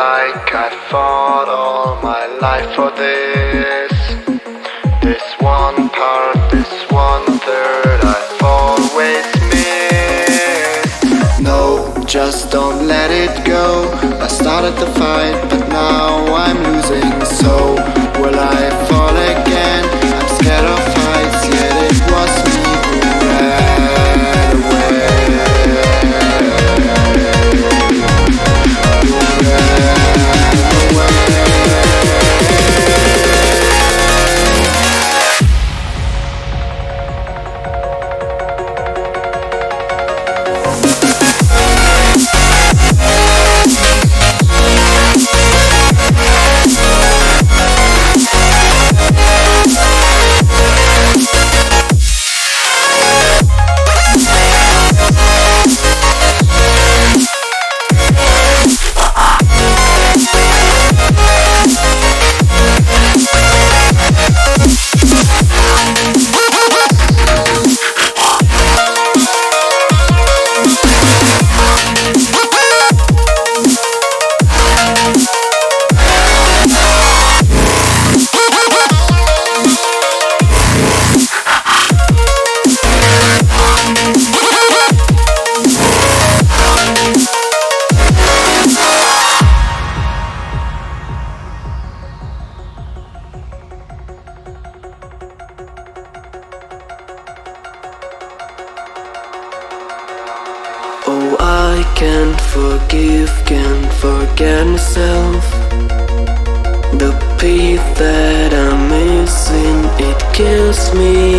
like I fought all my life for this. This one part, this 1/3 I've always missed. No, just don't let it go. I started the fight, but now I'm losing. So will I fall again? I'm scared of heights, yet it was me who ran away. Oh, I can't forgive, can't forget myself. The piece that I'm missing, it kills me.